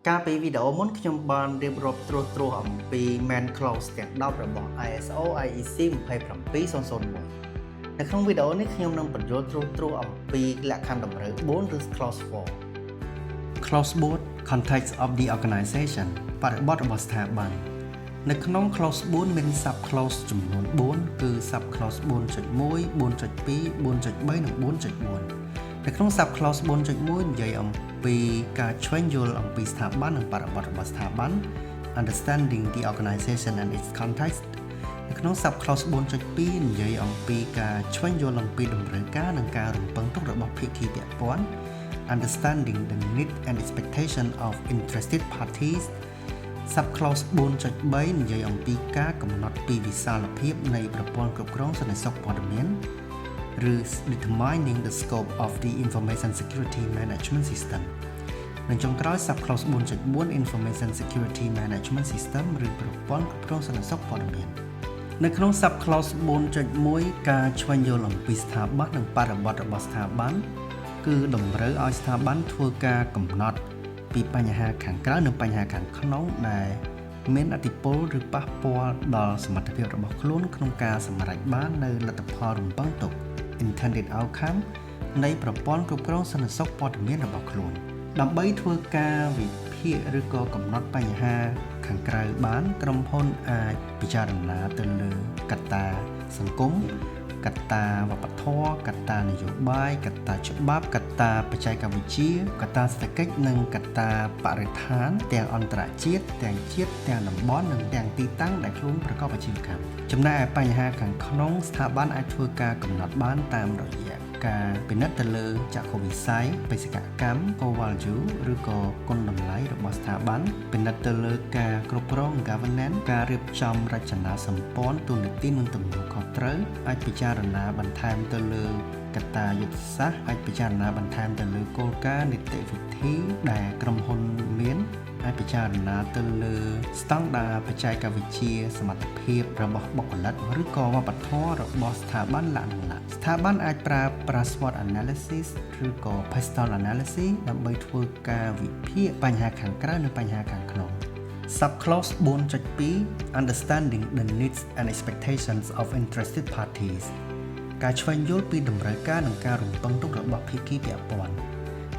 ការពីវីដេអូមុនខ្ញុំបានរៀបរាប់ត្រួសអំពី main clause ទាំង10របស់ ISO IEC 27001នៅក្នុងវីដេអូនេះខ្ញុំនឹងបញ្យល់ត្រួសអំពីលក្ខខណ្ឌតម្រូវ4ឬ clause 4 clause 4 context of the organization បរិបទរបស់ស្ថាប័ននៅក្នុង clause 4 មាន sub clause ចំនួន4គឺ sub clause 4.1 4.2 4.3 និង 4.4 នៅក្នុង sub clause 4.1 និយាយអំពីការឆ្វេងយល់អំពីស្ថាប័ននិងបរិបទរបស់ស្ថាប័ន understanding the organization and its context នៅក្នុង sub clause 4.2 និយាយអំពីការឆ្វេងយល់អំពីតម្រូវការនិងការរំពឹងទុករបស់ភាគីពាក់ព័ន្ធ understanding the need and expectation of interested parties sub clause 4.3 និយាយអំពីការកំណត់ពីវិសាលភាពនៃប្រព័ន្ធគ្រប់គ្រងសន្តិសុខព័ត៌មានឬ determining the scope of the information security management system និងចុងក្រោយ sub clause 4.4 information security management system ឬប្រព័ន្ធគ្រប់គ្រងសន្តិសុខព័ត៌មាននៅក្នុង sub clause 4.1 ការឆ្វេងយល់អំពីស្ថាប័ននិងបរិបទរបស់ស្ថាប័នគឺតម្រូវឲ្យស្ថាប័នធ្វើការកំណត់ពីបញ្ហាខាងក្រៅនិងបញ្ហាខាងក្នុងដែលមានឥទ្ធិពលឬប៉ះពាល់ដល់សមត្ថភាពរបស់ខ្លួនក្នុងការសម្រេចបាននូវលទ្ធផលរំពឹងទុក intended outcome នៃប្រព័ន្ធគ្រប់គ្រងសន្តិសុខព័ត៌មានរបស់ខ្លួនដើម្បីធ្វើការវិភាគឬក៏កំណត់បញ្ហាខាងក្រៅបានក្រុមហ៊ុនអាចពិចារណាទៅលើកត្តាសង្គមកត្តាវប្បធម៌កត្តានយោបាយកត្តាច្បាប់កត្តាបច្ចេកវិទ្យាកត្តាសេដ្ឋកិច្ចនិងកត្តាបរិស្ថានទាំងអន្តរជាតិទាំងជាតិទាំងតំបន់និងទាំងទីតាំងដែលខ្លួនប្រកបអាជីវកម្មចំណែកឯបញ្ហាខាងក្នុងស្ថាប័នអាចធ្វើការកំណត់បានតាមរយៈការពិនិត្យទៅលើចក្ខុវិស័យបេសកកម្ម core value ឬក៏គុណតម្លៃរបស់ស្ថាប័នពិនិត្យទៅលើការគ្រប់គ្រង governance ការរៀបចំរចនាសម្ព័ន្ធទូនាទីនិងទំនួលខុសត្រូវអាចពិចារណាបន្ថែមទៅលើកត្តាយុទ្ធសាស្ត្រអាចពិចារណាបន្ថែមទៅលើគោលការណ៍នីតិវិធីដែលក្រុមហ៊ុនមានអាចពិចារណាទៅលើស្តង់ដារបច្ចេកវិទ្យាសមត្ថភាពរបស់បុគ្គលិកឬក៏វប្បធម៌របស់ស្ថាប័នស្ថាប័នអាចប្រើប្រាស់ SWOT analysis ឬក៏ Pestle analysis ដើម្បីធ្វើការវិភាគបញ្ហាខាងក្រៅនិងបញ្ហាខាងក្នុង Subclause 4.2 Understanding the needs and expectations of interested parties ការឆ្វេងយល់ពីតម្រូវការនិងការរំពឹងទុករបស់ភាគីពាក់ព័ន្ធ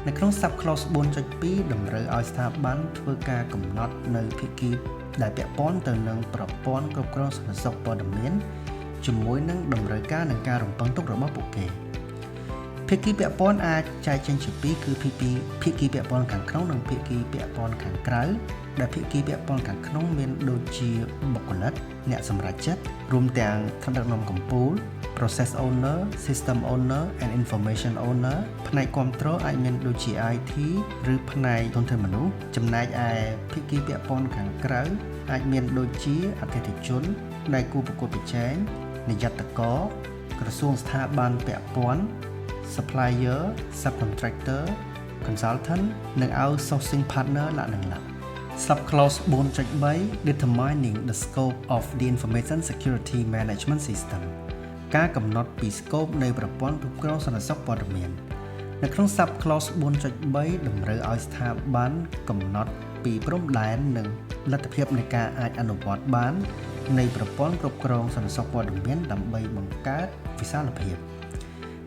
នៅក្នុង Subclause 4.2 តម្រូវឲ្យស្ថាប័នធ្វើការកំណត់នៅភាគីដែលពាក់ព័ន្ធទៅនឹងប្រព័ន្ធគ្រប់គ្រងសន្តិសុខព័ត៌មានជាមួយនឹងតម្រូវការនិងការរំពឹងទុករបស់ពួកគេភាគីពាក់ព័ន្ធអាចចែកចេញជាពីរគឺភាគីពាក់ព័ន្ធខាងក្នុងនិងភាគីពាក់ព័ន្ធខាងក្រៅដែលភាគីពាក់ព័ន្ធខាងក្នុងមានដូចជាបុគ្គលិកអ្នកសម្រេចចិត្តរួមទាំងថ្នាក់ដឹកនាំកម្ពុជា process owner system owner and information owner ផ្នែកគ្រប់គ្រងអាចមានដូចជា IT ឬផ្នែកធនធានមនុស្សចំណែកឯភាគីពាក់ព័ន្ធខាងក្រៅអាចមានដូចជាអតិថិជនដៃគូប្រកួតប្រជែងនិយត្តករក្រសួងស្ថាប័នពាក់ព័ន្ធ supplier subcontractor consultant និង outsourcing partner លក្ខណៈ Subclause 4.3 Determining the scope of the information security management system ការកំណត់ពី scope នៃប្រព័ន្ធគ្រប់គ្រងសន្តិសុខព័ត៌មាននៅក្នុង Subclause 4.3 តម្រូវឲ្យស្ថាប័នកំណត់ពីព្រំដែននិងលទ្ធភាពនៃការអាចអនុវត្តបាននៃប្រព័ន្ធគ្រប់គ្រងសន្តិសុខព័ត៌មានដើម្បីបង្កើតវិសាលភាព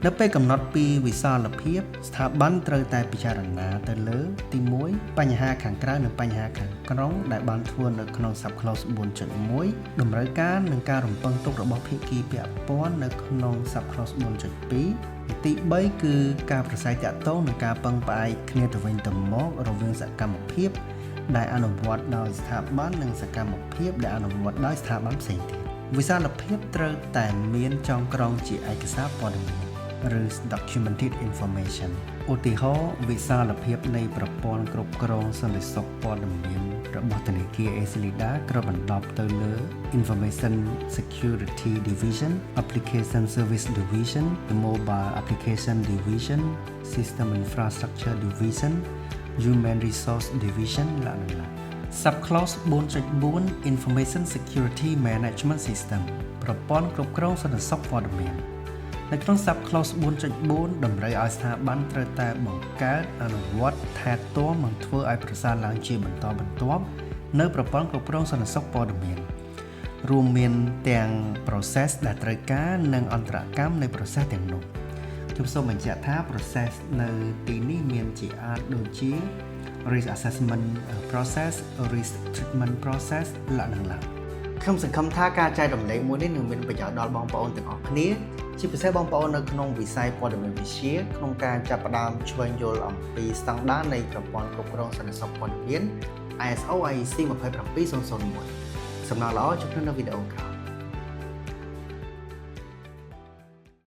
នៅពេលកំណត់ពីវិសាលភាពស្ថាប័នត្រូវតែពិចារណាទៅលើទី1បញ្ហាខាងក្រៅនិងបញ្ហាខាងក្នុងដែលបានធ្វើនៅក្នុង Subclause 4.1 តម្រូវការនិងការរំពឹងទុករបស់ភាគីពាក់ព័ន្ធនៅក្នុង Subclause 4.2 ទី3គឺការប្រស័យតាក់ទងនិងការពឹងផ្អែកគ្នាទៅវិញទៅមករវាងសកម្មភាពដែលអនុវត្តដោយស្ថាប័ននិងសកម្មភាពដែលអនុវត្តដោយស្ថាប័នផ្សេងទៀតវិសាលភាពត្រូវតែមានចងក្រងជាឯកសារព័ត៌មានឬ documented information ឧទាហរណ៍វិសាលភាពនៃប្រព័ន្ធគ្រប់គ្រងសន្តិសុខព័ត៌មានរបស់ធនាគារ Eslida គ្របដណ្ដប់ទៅលើ Information Security Division Application Service Division Mobile Application Division System Infrastructure Division Human Resource Division លក្ខណៈ Subclause 4.4 Information Security Management System ប្រព័ន្ធគ្រប់គ្រងសន្តិសុខព័ត៌មាន នៅក្នុង Subclause 4.4 តម្រូវឲ្យស្ថាប័នត្រូវតែបង្កើតអនុវត្តថែទាំនិងធ្វើឲ្យប្រសើរឡើងជាបន្តបន្ទាប់នៅប្រព័ន្ធគ្រប់គ្រងសន្តិសុខព័ត៌មានរួមមានទាំង process ដែលត្រូវការនិងអន្តរកម្មនៃ process ទាំងនោះខ្ញុំសូមបញ្ជាក់ថា process នៅទីនេះមានជាអាចដូចជា risk assessment process risk treatment process លក្ខណៈខ្ញុំសង្ឃឹមថាការចែករំលែកមួយនេះនឹងមានប្រយោជន៍ដល់បងប្អូនទាំងអស់គ្នាជាពិសេសបងប្អូននៅក្នុងវិស័យព័ត៌មានវិទ្យាក្នុងការចាប់ផ្ដើមឆ្វេងយល់អំពីស្តង់ដារនៃប្រព័ន្ធគ្រប់គ្រងសន្តិសុខព័ត៌មាន ISO IEC 27001 សំណងល្អជួបគ្នានៅវីដេអូក្រោយ